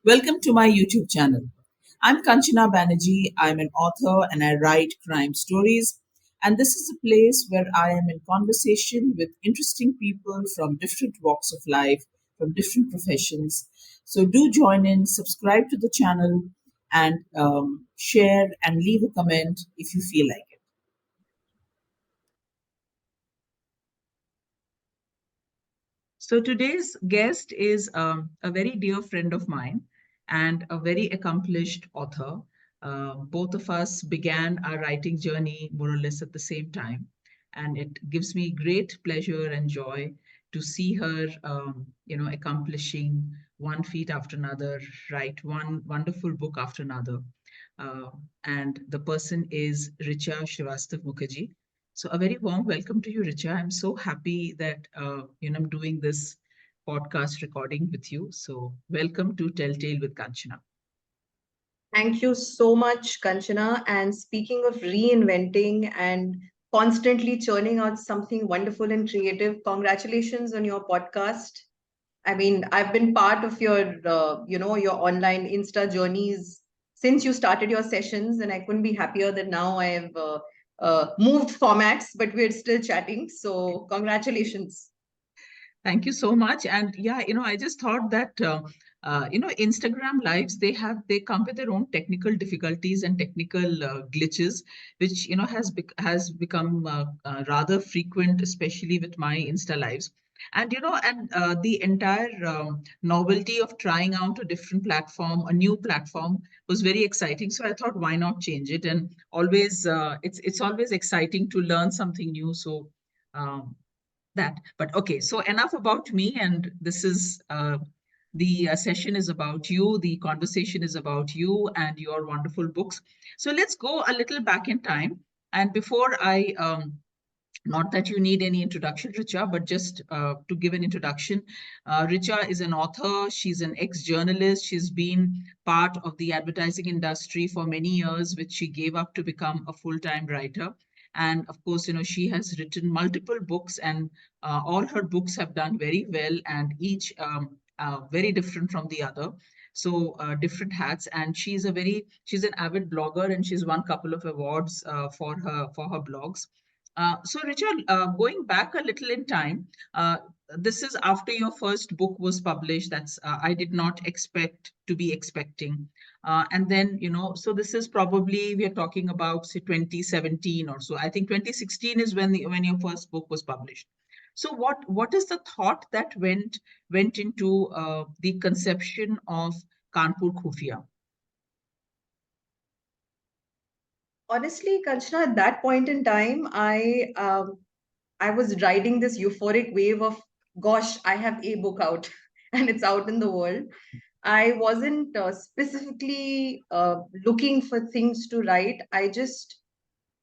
Welcome to my YouTube channel. I'm Kanchana Banerjee. I'm an author and I write crime stories. And this is a place where I am in conversation with interesting people from different walks of life, from different professions. So do join in, subscribe to the channel, and share and leave a comment if you feel like it. So today's guest is a very dear friend of mine and a very accomplished author. Both of us began our writing journey more or less at the same time, and it gives me great pleasure and joy to see her, accomplishing one feat after another, write one wonderful book after another. Uh, and the person is Richa Mukherjee. So a very warm welcome to you, Richa. I'm so happy that I'm doing this podcast recording with you. So welcome to Telltale with Kanchana. Thank you so much, Kanchana. And speaking of reinventing and constantly churning out something wonderful and creative, congratulations on your podcast. I mean, I've been part of your online Insta journeys since you started your sessions, and I couldn't be happier that now I have moved formats, but we're still chatting. So, congratulations. Thank you so much. And yeah, I just thought that Instagram lives they come with their own technical difficulties and technical glitches, which has become rather frequent, especially with my Insta lives. And the entire novelty of trying out a different platform, a new platform, was very exciting. So I thought, why not change it? And always, it's always exciting to learn something new. So. Um, that but okay, so enough about me, and this is the session is about you, the conversation is about you and your wonderful books. So let's go a little back in time. And before I not that you need any introduction, Richa, but just to give an introduction. Richa is an author. She's an ex-journalist. She's been part of the advertising industry for many years, which she gave up to become a full-time writer. And of course, she has written multiple books, and all her books have done very well, and each very different from the other. So different hats, and she's an avid blogger, and she's won a couple of awards for her blogs. So, Richard, going back a little in time, this is after your first book was published. That's I did not expect to be expecting. And then, so this is probably we are talking about say 2017 or so. I think 2016 is when your first book was published. So, what is the thought that went into the conception of Kanpur Khoofiya? Honestly, Kanchana, at that point in time, I was riding this euphoric wave of, gosh, I have a book out and it's out in the world. I wasn't specifically looking for things to write. I just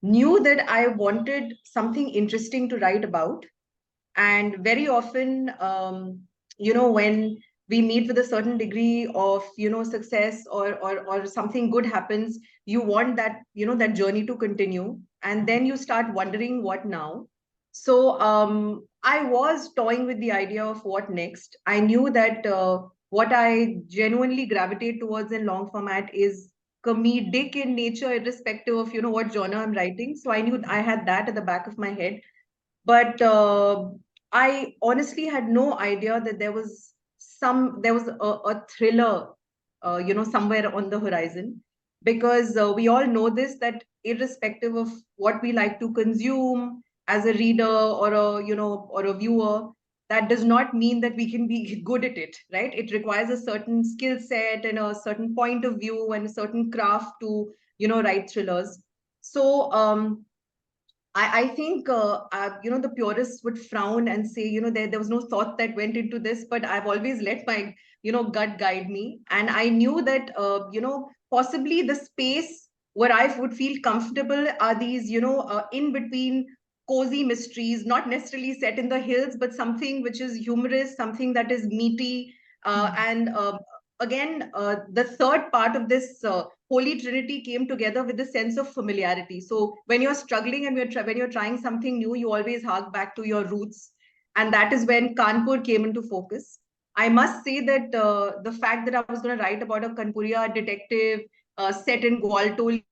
knew that I wanted something interesting to write about. And very often, when we meet with a certain degree of, success or something good happens, you want that journey to continue. And then you start wondering what now. So I was toying with the idea of what next. I knew that what I genuinely gravitate towards in long format is comedic in nature, irrespective of what genre I'm writing. So I knew I had that at the back of my head, but I honestly had no idea that there was a thriller, somewhere on the horizon, because we all know this, that irrespective of what we like to consume as a reader or a viewer, that does not mean that we can be good at it, right? It requires a certain skill set and a certain point of view and a certain craft to write thrillers. So I think the purists would frown and say, there was no thought that went into this, but I've always let my gut guide me, and I knew that possibly the space where I would feel comfortable are these in between cozy mysteries, not necessarily set in the hills, but something which is humorous, something that is meaty, and again, the third part of this holy trinity came together with the sense of familiarity. So when you're struggling and when you're trying something new, you always hark back to your roots, and that is when Kanpur came into focus. I must say that the fact that I was going to write about a Kanpuriya detective set in Gwaltoli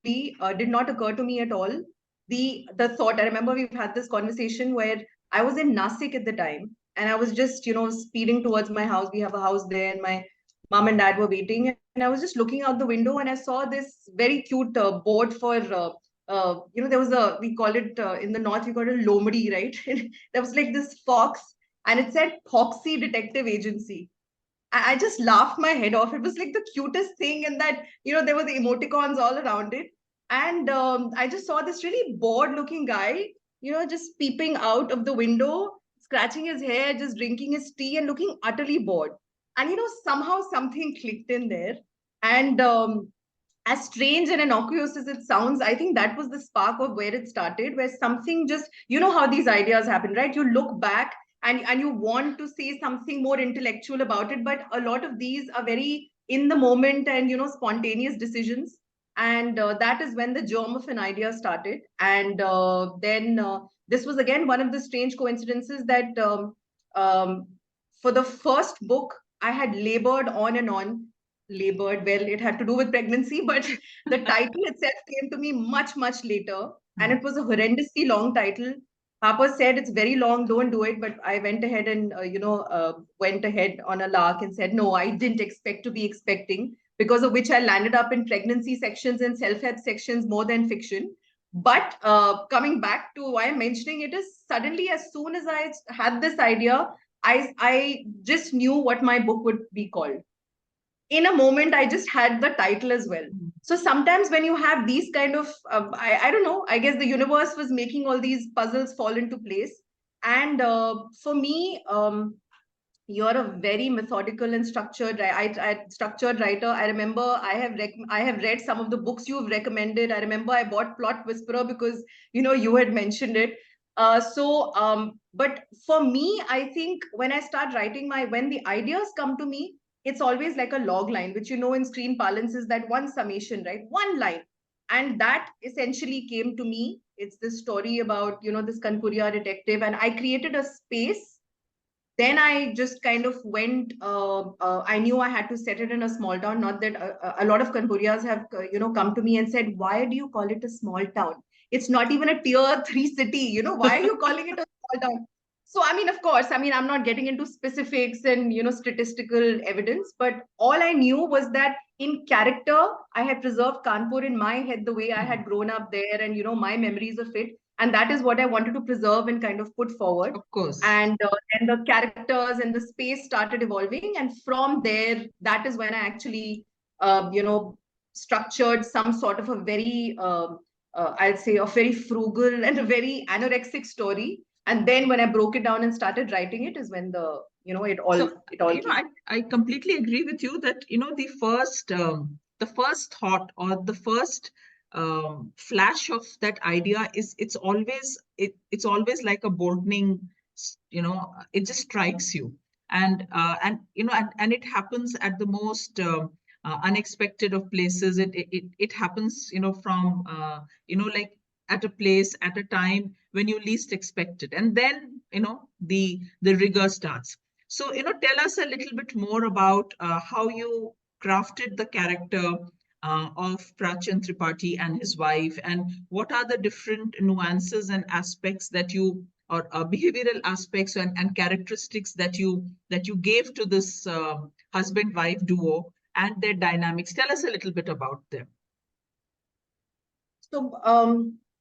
did not occur to me at all. The thought, I remember we've had this conversation where I was in Nasik at the time, and I was just, speeding towards my house. We have a house there, and my mom and dad were waiting, and I was just looking out the window, and I saw this very cute board for there was a, we call it in the north, we call it a lomdi, right? There was like this fox, and it said Foxy Detective Agency. I just laughed my head off. It was like the cutest thing, and that, there were the emoticons all around it. And I just saw this really bored looking guy, just peeping out of the window, scratching his hair, just drinking his tea, and looking utterly bored. And, somehow something clicked in there. And as strange and innocuous as it sounds, I think that was the spark of where it started, where something just, how these ideas happen, right? You look back and you want to say something more intellectual about it, but a lot of these are very in the moment and, spontaneous decisions. And that is when the germ of an idea started. And then this was again one of the strange coincidences that um, for the first book, I had labored on and on. Labored, well, it had to do with pregnancy, but the title itself came to me much, much later. And it was a horrendously long title. Harper said it's very long, don't do it. But I went ahead and, went ahead on a lark and said, no, I didn't expect to be expecting, because of which I landed up in pregnancy sections and self-help sections more than fiction. But coming back to why I'm mentioning it is, suddenly, as soon as I had this idea, I just knew what my book would be called. In a moment, I just had the title as well. So sometimes when you have these kind of I don't know, I guess the universe was making all these puzzles fall into place. And for me, you're a very methodical and structured writer. I remember I have read some of the books you've recommended. I remember I bought Plot Whisperer because you had mentioned it. But for me, I think when I start writing, when the ideas come to me, it's always like a log line, which in screen parlance is that one summation, right? One line. And that essentially came to me. It's this story about this Kanpuriya detective, and I created a space. Then I just kind of went. I knew I had to set it in a small town. Not that a lot of Kanpuriyas have, come to me and said, "Why do you call it a small town? It's not even a tier 3 city. Why are you calling it a small town?" So, I mean, of course, I'm not getting into specifics and statistical evidence, but all I knew was that in character, I had preserved Kanpur in my head the way I had grown up there, and my memories of it, and that is what I wanted to preserve and kind of put forward. Of course. And then the characters and the space started evolving, and from there, that is when I actually structured some sort of a very I'll say a very frugal and a very anorexic story. And then when I broke it down and started writing it is when So, it all came. I completely agree with you that, the first thought or the first flash of that idea is, it's always like a bolting, it just strikes you. And it happens at the most unexpected of places. It happens, from, like at a place, at a time when you least expect it. And then, the rigor starts. So, tell us a little bit more about how you crafted the character of Prachand Tripathi and his wife, and what are the different nuances and aspects that you, or behavioral aspects and characteristics that you gave to this husband-wife duo and their dynamics. Tell us a little bit about them. So,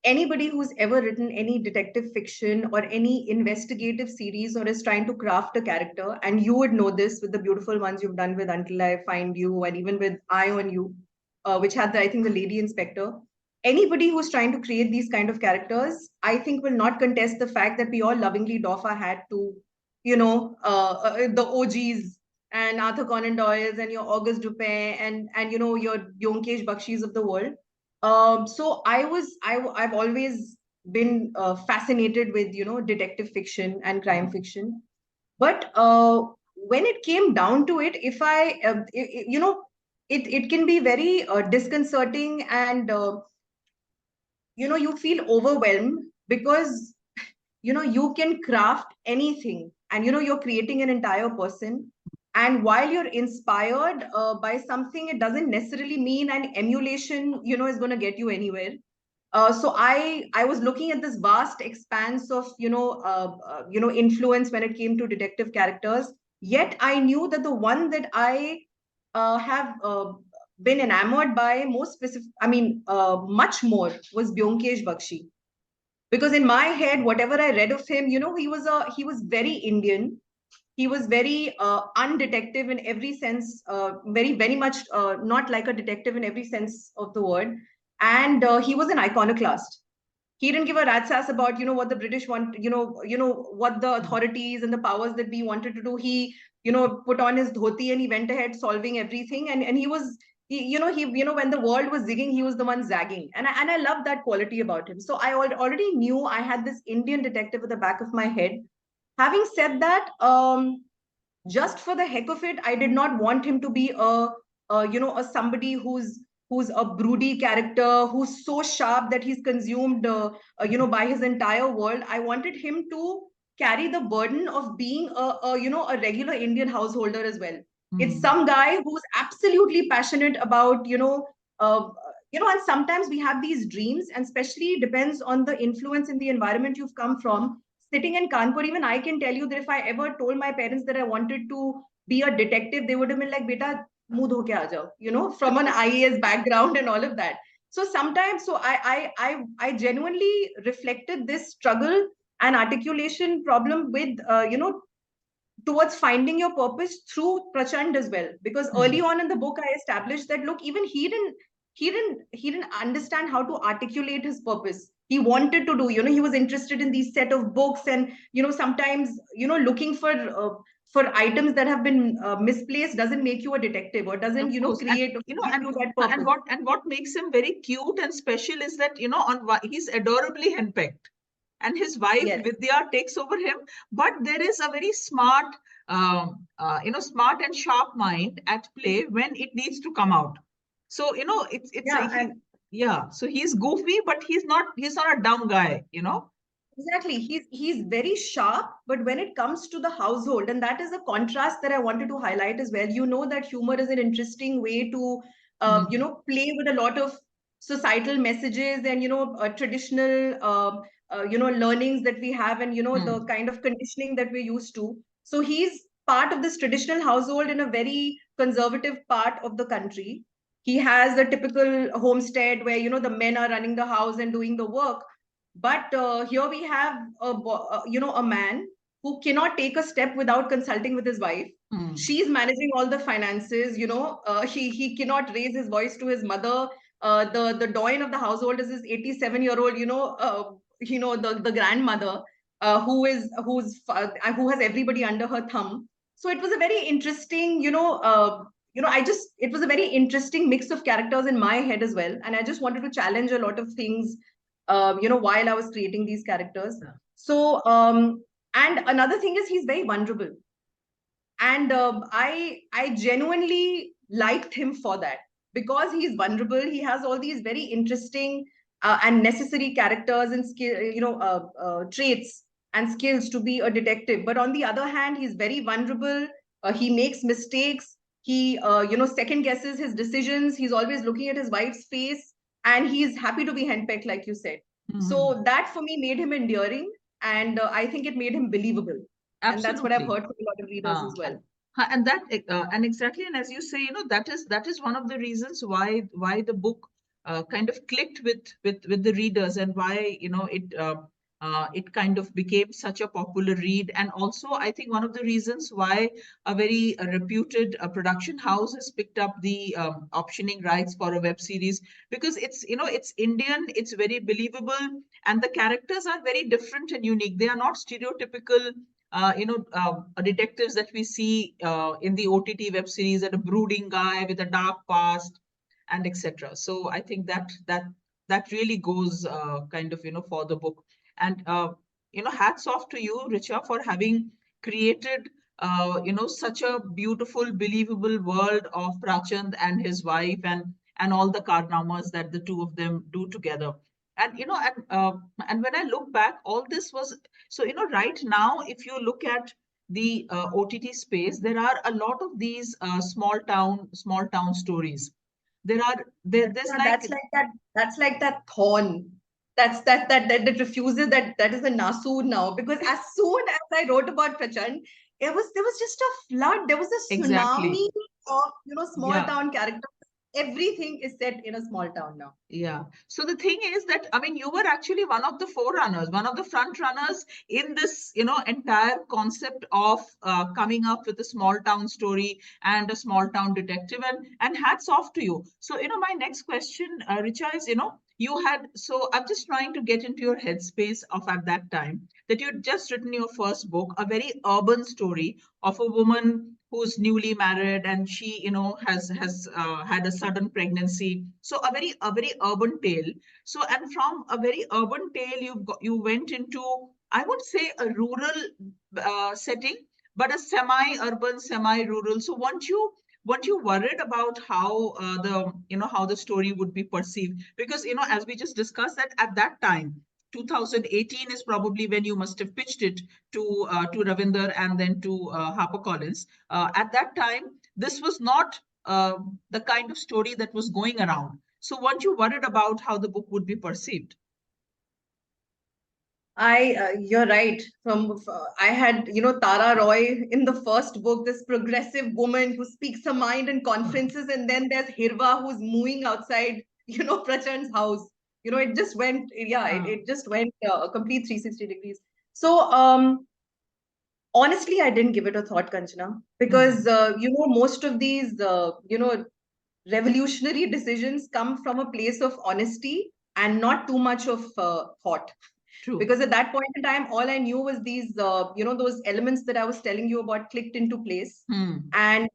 anybody who's ever written any detective fiction or any investigative series or is trying to craft a character, and you would know this with the beautiful ones you've done with Until I Find You, and even with Eye on You, which had, I think, the lady inspector. Anybody who's trying to create these kind of characters, I think, will not contest the fact that we all lovingly doff our hat to, the OGs and Arthur Conan Doyle's and your Auguste Dupin and your Yonkesh Bakshis of the world. So I've always been fascinated with detective fiction and crime fiction, but when it came down to it, if I it can be very disconcerting, and you feel overwhelmed because you can craft anything, and you're creating an entire person. And while you're inspired by something, it doesn't necessarily mean an emulation, is going to get you anywhere. So I was looking at this vast expanse of influence when it came to detective characters. Yet I knew that the one that I have been enamored by most specific, much more, was Byomkesh Bakshi. Because in my head, whatever I read of him, he was very Indian. He was very undetective in every sense, very much not like a detective in every sense of the word. And he was an iconoclast. He didn't give a rat's ass about what the British want, what the authorities and the powers that be wanted to do. He put on his dhoti and he went ahead solving everything. And he when the world was zigging, he was the one zagging. And I love that quality about him. So I already knew I had this Indian detective at the back of my head. Having said that, just for the heck of it, I did not want him to be a somebody who's a broody character, who's so sharp that he's consumed by his entire world. I wanted him to carry the burden of being a regular Indian householder as well. It's some guy who's absolutely passionate about uh, and sometimes we have these dreams, and especially depends on the influence in the environment you've come from. Sitting in Kanpur, even I can tell you that if I ever told my parents that I wanted to be a detective, they would have been like, "Beta, muh dho ke aa jao," from an IAS background and all of that. So sometimes, so I genuinely reflected this struggle and articulation problem with towards finding your purpose through Prachand as well. Because early on in the book, I established that look, even he didn't understand how to articulate his purpose. He wanted to do, he was interested in these set of books, and sometimes looking for items that have been misplaced doesn't make you a detective, or doesn't Of course, and create you know, give and you that and purpose. what makes him very cute and special is that he's adorably henpecked, and his wife Yes. Vidya takes over him. But there is a very smart, smart and sharp mind at play when it needs to come out. So it's Yeah. he, And yeah. So he's goofy, but he's not a dumb guy. exactly. He's very sharp, but when it comes to the household, and that is a contrast that I wanted to highlight as well. You know that humor is an interesting way to, Mm, play with a lot of societal messages and traditional, learnings that we have, and the mm, kind of conditioning that we're used to. So he's part of this traditional household in a very conservative part of the country. He has a typical homestead where the men are running the house and doing the work, but here we have a man who cannot take a step without consulting with his wife. mm, She's managing all the finances. He cannot raise his voice to his mother. The doyen of the household is his 87-year-old. The grandmother, who has everybody under her thumb. So it was a very interesting, it was a very interesting mix of characters in my head as well, and I just wanted to challenge a lot of things while I was creating these characters. yeah. So, and another thing is he's very vulnerable, and I genuinely liked him for that, because he's vulnerable. He has all these very interesting and necessary characters and skill, traits and skills to be a detective. But on the other hand, he's very vulnerable. He makes mistakes. He second guesses his decisions. He's always looking at his wife's face, and he's happy to be henpecked, like you said. Mhm. So that for me made him endearing, and I think it made him believable. And that's what I've Absolutely. heard from a lot of readers Uh, as well. and that and exactly, and as you say, that is one of the reasons why the book kind of clicked with the readers, and why it kind of became such a popular read. And also, I think one of the reasons why a very reputed production house has picked up the optioning rights for a web series, because it's Indian, it's very believable, and the characters are very different and unique. They are not stereotypical detectives that we see in the OTT web series, that a brooding guy with a dark past and etc. So I think that really goes kind of for the book. And hats off to you, Richa, for having created such a beautiful, believable world of Prachand and his wife, and all the karnamas that the two of them do together. And and when I look back, all this was, so right now, if you look at the OTT space, there are a lot of these small town stories. There's That's like like that. That's like that thorn. That refuses. That is a Nasu now. Because as soon as I wrote about Prachand, there was just a flood. There was a exactly, tsunami of small yeah. town characters. Everything is set in a small town now. Yeah. So the thing is that, I mean, you were actually one of the forerunners, one of the front runners in this, entire concept of coming up with a small town story and a small town detective. And hats off to you. So, my next question, Richa, is, so I'm just trying to get into your headspace of at that time that you'd just written your first book, a very urban story of a woman who's newly married, and she has had a sudden pregnancy, so a very urban tale. So, and from a very urban tale, you went into, I would say, a rural setting, but a semi urban, semi rural. So weren't you worried about how how the story would be perceived? Because, as we just discussed, that at that time, 2018 is probably when you must have pitched it to Ravinder and then to HarperCollins. At that time, this was not the kind of story that was going around. So weren't you worried about how the book would be perceived? You're right. I had, Tara Roy in the first book, this progressive woman who speaks her mind in conferences, and then there's Hirva who's mooing outside, Prachand's house. It just went, yeah, Uh, it just went a complete 360 degrees. So, honestly, I didn't give it a thought, Kanchana, because, hmm, most of these, revolutionary decisions come from a place of honesty and not too much of thought, true. because at that point in time all I knew was these those elements that I was telling you about clicked into place. Hmm, And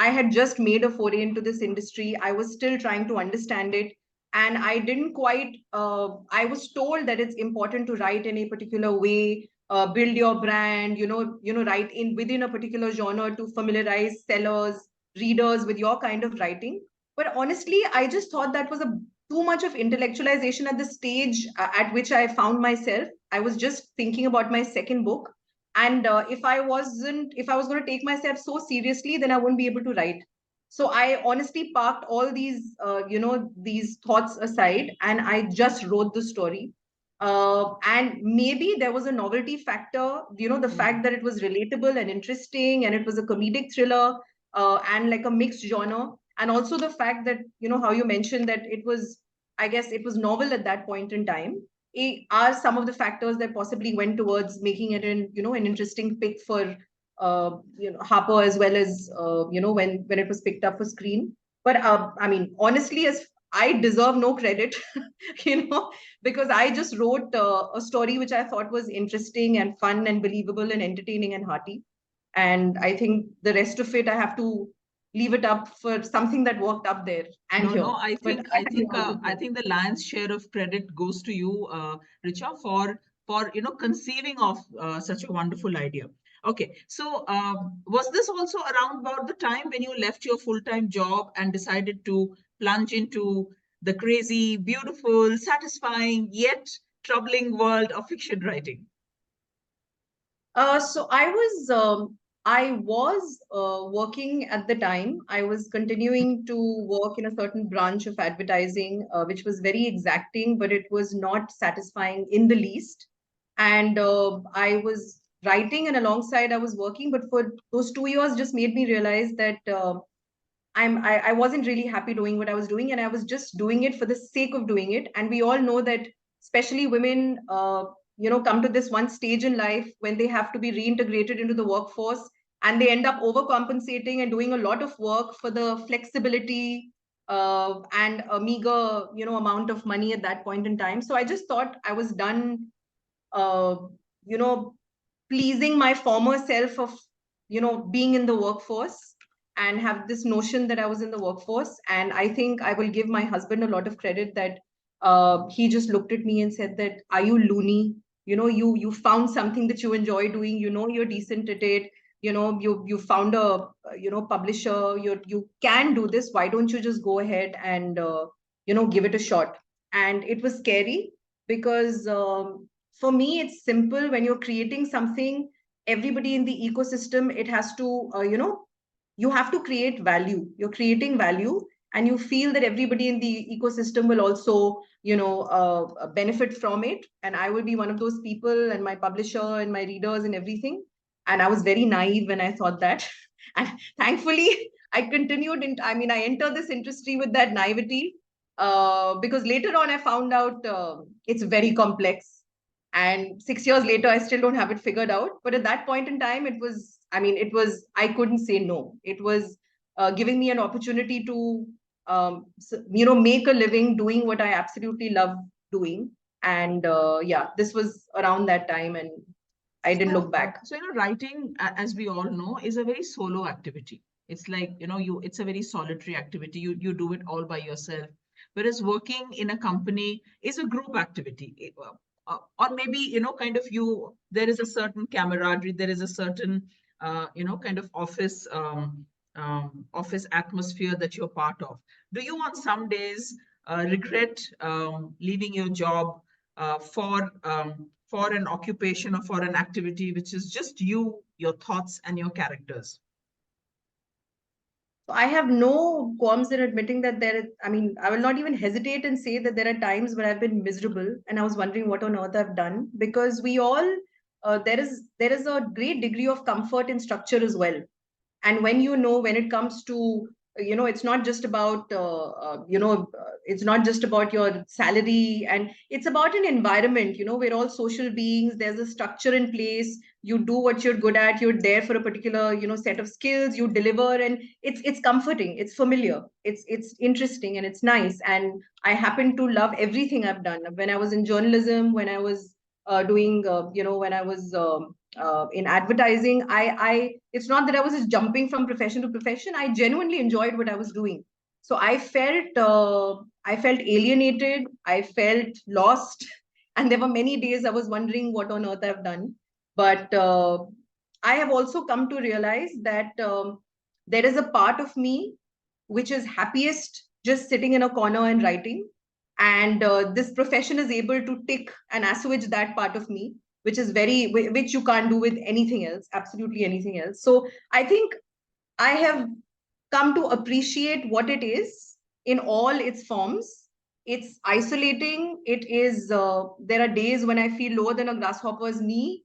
I had just made a foray into this industry. I was still trying to understand it, and I didn't quite. I was told that it's important to write in a particular way, build your brand. Write in within a particular genre to familiarize sellers, readers with your kind of writing. But honestly, I just thought that was a too much of intellectualization at the stage at which I found myself. I was just thinking about my second book, and if I was going to take myself so seriously, then I wouldn't be able to write. So I honestly parked all these thoughts aside, and I just wrote the story. And maybe there was a novelty factor, the hmm, fact that it was relatable and interesting, and it was a comedic thriller, and like a mixed genre. And also the fact that, how you mentioned that it was, I guess it was novel at that point in time, are some of the factors that possibly went towards making it an interesting pick for Harper, as well as when it was picked up for screen. But I mean, honestly, as I deserve no credit, you know, because I just wrote a story which I thought was interesting and fun and believable and entertaining and hearty. And I think the rest of it I have to leave it up for something that worked up there and No, here. no, I But think I I have no think answer I for think the lion's share of credit goes to you, Richa, for conceiving of such a wonderful idea. Okay, so was this also around about the time when you left your full-time job and decided to plunge into the crazy, beautiful, satisfying yet troubling world of fiction writing? So I was working at the time. I was continuing to work in a certain branch of advertising, which was very exacting, but it was not satisfying in the least. And I was writing, and alongside I was working. But for those 2 years, just made me realize that I wasn't really happy doing what I was doing, and I was just doing it for the sake of doing it. And we all know that, especially women, come to this one stage in life when they have to be reintegrated into the workforce, and they end up overcompensating and doing a lot of work for the flexibility and a meager, amount of money at that point in time. So I just thought I was done, uh, you know, pleasing my former self of being in the workforce, and have this notion that I was in the workforce. And I think I will give my husband a lot of credit that he just looked at me and said that, are you loony? You found something that you enjoy doing, you're decent at it, you found a publisher, you can do this, why don't you just go ahead and give it a shot. And it was scary because for me, it's simple. When you're creating something, everybody in the ecosystem, it has to, you have to create value. You're creating value, and you feel that everybody in the ecosystem will also, benefit from it. And I will be one of those people, and my publisher and my readers and everything. And I was very naive when I thought that. And thankfully, I continued in, I mean, I entered this industry with that naivety, because later on I found out it's very complex. And 6 years later, I still don't have it figured out. But at that point in time, it was, I mean, it was, I couldn't say no. It was giving me an opportunity to, make a living doing what I absolutely love doing. And yeah, this was around that time, and I didn't look back. Writing, as we all know, is a very solo activity. It's like, it's a very solitary activity. You do it all by yourself. Whereas working in a company is a group activity. Or maybe, kind of there is a certain camaraderie, there is a certain, kind of office atmosphere that you're part of. Do you on some days regret leaving your job for an occupation or for an activity which is just you, your thoughts, and your characters? So I have no qualms in admitting that I mean, I will not even hesitate and say that there are times where I've been miserable and I was wondering what on earth I've done, because we all, there is a great degree of comfort in structure as well. And when when it comes to, it's not just about, it's not just about your salary, and it's about an environment. We're all social beings. There's a structure in place. You do what you're good at. You're there for a particular, set of skills. You deliver, and it's comforting. It's familiar. It's interesting, and it's nice. And I happen to love everything I've done. When I was in journalism, when I was doing, when I was in advertising, I it's not that I was just jumping from profession to profession. I genuinely enjoyed what I was doing. So I felt alienated. I felt lost, and there were many days I was wondering what on earth I've done. But I have also come to realize that there is a part of me which is happiest just sitting in a corner and writing. And this profession is able to tick and assuage that part of me, which you can't do with anything else, absolutely anything else. So I think I have come to appreciate what it is in all its forms. It's isolating. It is, there are days when I feel lower than a grasshopper's knee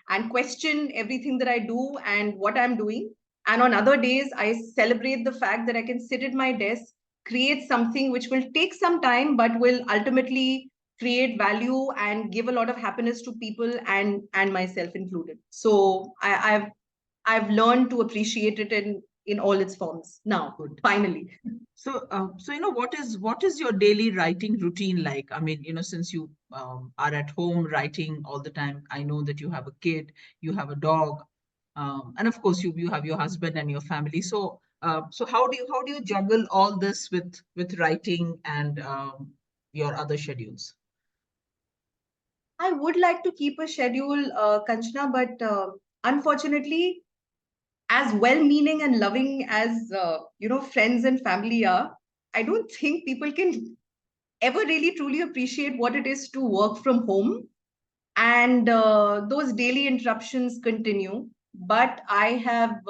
and question everything that I do and what I'm doing. And on other days, I celebrate the fact that I can sit at my desk, create something which will take some time, but will ultimately create value and give a lot of happiness to people, and myself included. So I've learned to appreciate it in all its forms now. Good. Finally. So what is your daily writing routine like? I mean, since you are at home writing all the time, I know that you have a kid, you have a dog, and of course you have your husband and your family. So how do you juggle all this with writing and your other schedules? I would like to keep a schedule, Kanchana, but unfortunately, as well-meaning and loving as friends and family are, I don't think people can ever really truly appreciate what it is to work from home. And those daily interruptions continue. But I have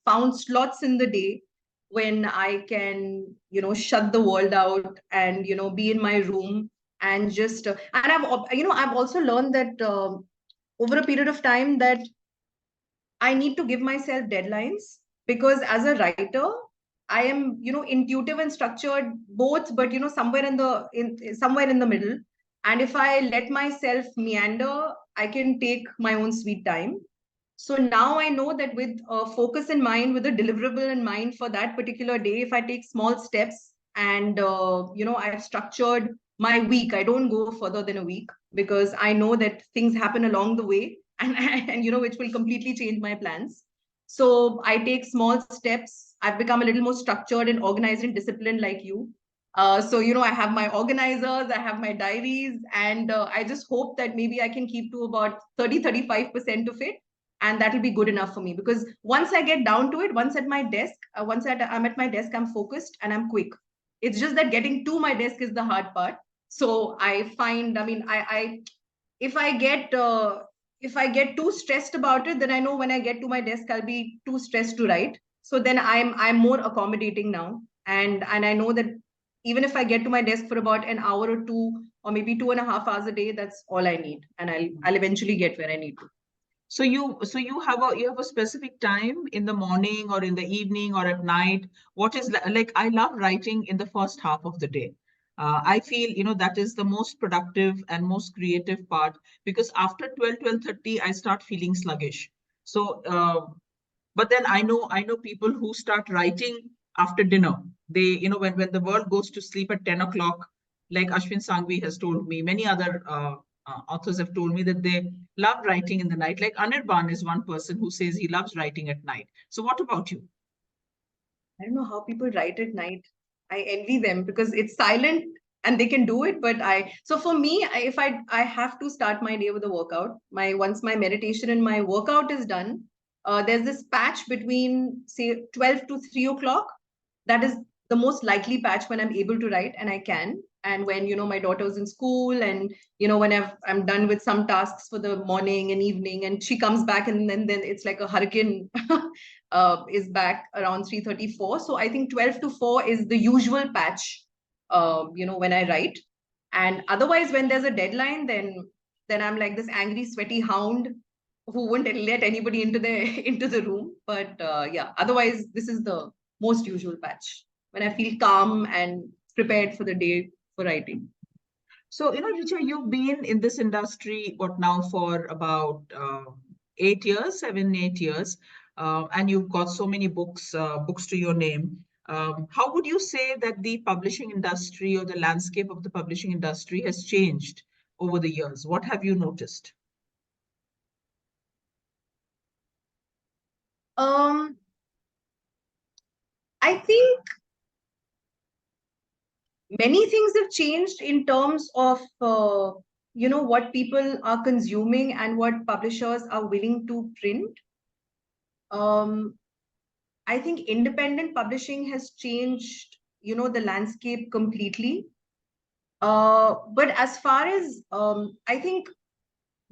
found slots in the day when I can, shut the world out and, be in my room and just, and I've also learned that over a period of time that I need to give myself deadlines, because as a writer, I am, intuitive and structured both, but somewhere in the middle. And if I let myself meander, I can take my own sweet time. So now I know that with a focus in mind, with a deliverable in mind for that particular day, if I take small steps and I've structured my week, I don't go further than a week, because I know that things happen along the way, and which will completely change my plans. So I take small steps. I've become a little more structured and organized and disciplined like you. So I have my organizers, I have my diaries, and I just hope that maybe I can keep to about 30-35% of it, and that'll be good enough for me. Because once I get down to it, once at my desk, I'm at my desk, I'm focused and I'm quick. It's just that getting to my desk is the hard part. So I find, I mean, I if I get too stressed about it, then I know when I get to my desk, I'll be too stressed to write. So then I'm more accommodating now, and I know that even if I get to my desk for about an hour or two, or maybe 2.5 hours a day, that's all I need, and I'll eventually get where I need to. So you have a specific time in the morning or in the evening or at night. What is like? I love writing in the first half of the day. I feel that is the most productive and most creative part, because after 12:30 I start feeling sluggish. So but then I know people who start writing after dinner. They, when the world goes to sleep at 10 o'clock, like Ashwin Sangvi has told me, many other authors have told me that they love writing in the night. Like Anirban is one person who says he loves writing at night. So what about you? I don't know how people write at night. I envy them because it's silent and they can do it. But so for me, if I have to start my day with a workout. Once my meditation and my workout is done, there's this patch between say 12 to 3 o'clock. That is the most likely patch when I'm able to write and I can. And when my daughter's in school, and when I'm done with some tasks for the morning and evening, and she comes back, and then it's like a hurricane is back around 3:34. So I think 12 to 4 is the usual patch, when I write. And otherwise, when there's a deadline, then I'm like this angry, sweaty hound who won't let anybody into the into the room. But yeah, otherwise, this is the most usual patch when I feel calm and prepared for the day for writing. So, Richa, you've been in this industry, what now, for about 8 years, 7, 8 years, and you've got so many books to your name. How would you say that the publishing industry or the landscape of the publishing industry has changed over the years? What have you noticed? Um, I think many things have changed in terms of what people are consuming and what publishers are willing to print. um, I think independent publishing has changed the landscape completely. But as far as I think,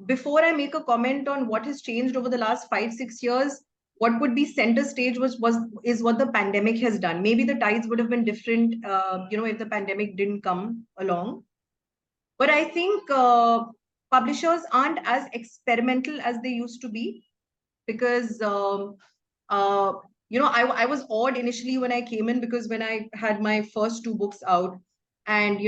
before I make a comment on what has changed over the last 5 6 years, what would be center stage was is what the pandemic has done. Maybe the tides would have been different, if the pandemic didn't come along. But I think publishers aren't as experimental as they used to be, because uh, I was awed initially when I came in, because when I had my first two books out, and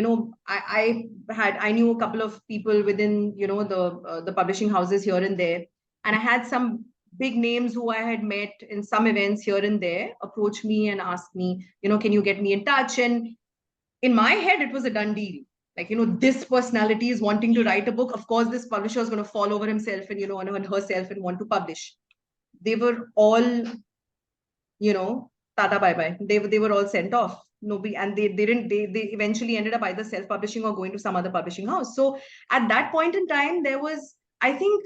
I knew a couple of people within the publishing houses here and there, and I had some big names who I had met in some events here and there approach me and ask me, can you get me in touch? And in my head, it was a done deal. Like, this personality is wanting to write a book. Of course, this publisher is going to fall over himself and, and herself and want to publish. They were all, tata bye bye. They were all sent off. Nobody, and they didn't, they eventually ended up either self-publishing or going to some other publishing house. So at that point in time, there was, I think,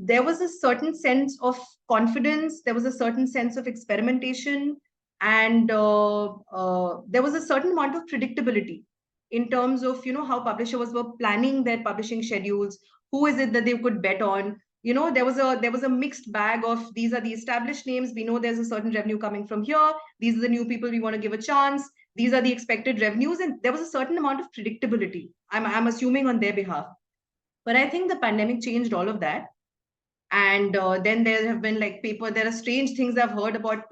there was a certain sense of confidence, there was a certain sense of experimentation, and there was a certain amount of predictability in terms of how publishers were planning their publishing schedules. Who is it that they could bet on? There was a mixed bag of, these are the established names, we know there's a certain revenue coming from here, these are the new people we want to give a chance, these are the expected revenues, and there was a certain amount of predictability. I'm assuming on their behalf. But I think the pandemic changed all of that. And then there have been like there are strange things I've heard about.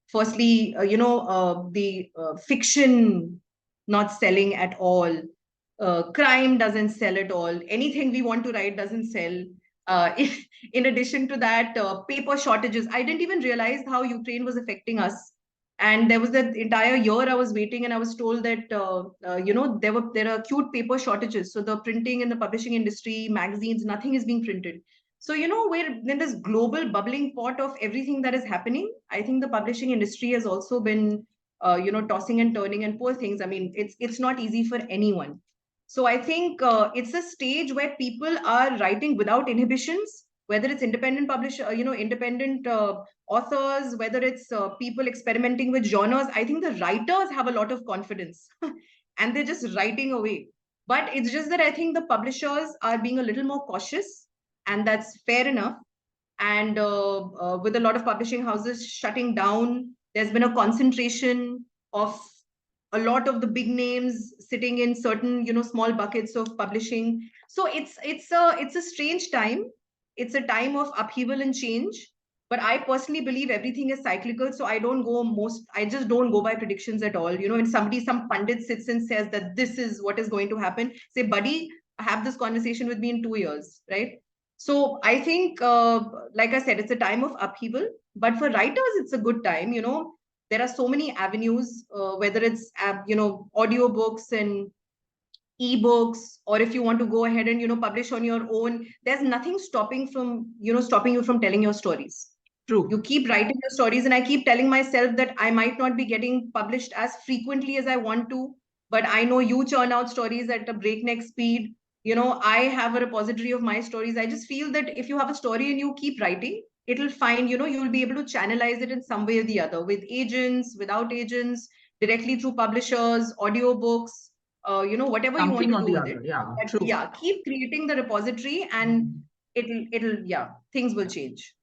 Firstly, the fiction not selling at all. Crime doesn't sell at all. Anything we want to write doesn't sell. In addition to that, paper shortages. I didn't even realize how Ukraine was affecting us. And there was that entire year I was waiting, and I was told that there are acute paper shortages. So the printing and the publishing industry, magazines, nothing is being printed. So we're in this global bubbling pot of everything that is happening. I think the publishing industry has also been tossing and turning, and poor things. I mean, it's not easy for anyone. So I think it's a stage where people are writing without inhibitions, whether it's independent publisher, independent authors, whether it's people experimenting with genres. I think the writers have a lot of confidence and they're just writing away. But it's just that I think the publishers are being a little more cautious, and that's fair enough. And with a lot of publishing houses shutting down, there's been a concentration of a lot of the big names sitting in certain, small buckets of publishing. So it's a strange time. It's a time of upheaval and change. But I personally believe everything is cyclical, so I just don't go by predictions at all. When some pundit sits and says that this is what is going to happen, say, buddy, have this conversation with me in 2 years, right? So I think, like I said, it's a time of upheaval. But for writers, it's a good time. There are so many avenues, whether it's audiobooks and ebooks, or if you want to go ahead and publish on your own. There's nothing stopping you from telling your stories. True. You keep writing your stories, and I keep telling myself that I might not be getting published as frequently as I want to, but I know you churn out stories at a breakneck speed. I have a repository of my stories. I just feel that if you have a story and you keep writing, it'll find, you'll be able to channelize it in some way or the other, with agents, without agents, directly through publishers, audiobooks, whatever you want Something to or do the with it. other. Yeah, But true. yeah, keep creating the repository, and Mhm. yeah, things will change.